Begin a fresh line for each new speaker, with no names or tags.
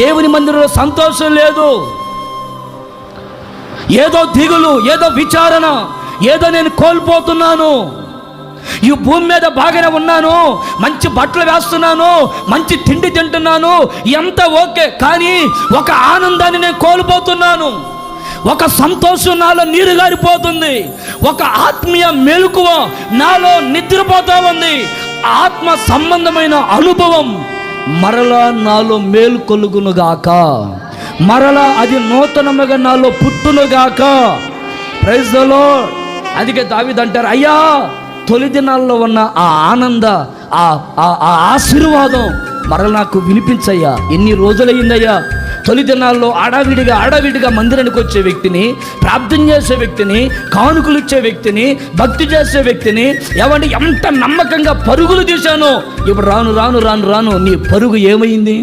దేవుని మందిరంలో సంతోషం లేదు. ఏదో దిగులు, ఏదో విచారణ, ఏదో నేను కోల్పోతున్నాను. ఈ భూమి మీద బాగానే ఉన్నాను, మంచి బట్టలు వేస్తున్నాను, మంచి తిండి తింటున్నాను, ఎంత ఓకే, కానీ ఒక ఆనందాన్ని నేను కోల్పోతున్నాను. ఒక సంతోషం నాలో నీరు గారిపోతుంది. ఒక ఆత్మీయ మెలకువ నాలో నిద్రపోతా ఉంది. ఆత్మ సంబంధమైన అనుభవం మరలా నాలో మేలుకొలుగునుగాక, మరలా అది నూతనముగా నాలో పుట్టునుగాక. Praise the lord. అందుకే దావీదు అంటారు, అయ్యా తొలి దినాల్లో ఉన్న ఆ ఆనంద, ఆ ఆశీర్వాదం మరల నాకు వినిపించయ్యా. ఎన్ని రోజులయ్యిందయ్యా. తొలి దినాల్లో ఆడావిడిగా మందిరానికి వచ్చే వ్యక్తిని, ప్రార్థన చేసే వ్యక్తిని, కానుకలు ఇచ్చే వ్యక్తిని, భక్తి చేసే వ్యక్తిని ఎంత నమ్మకంగా పరుగులు తీశానో, ఇప్పుడు రాను నీ పరుగు ఏమైంది?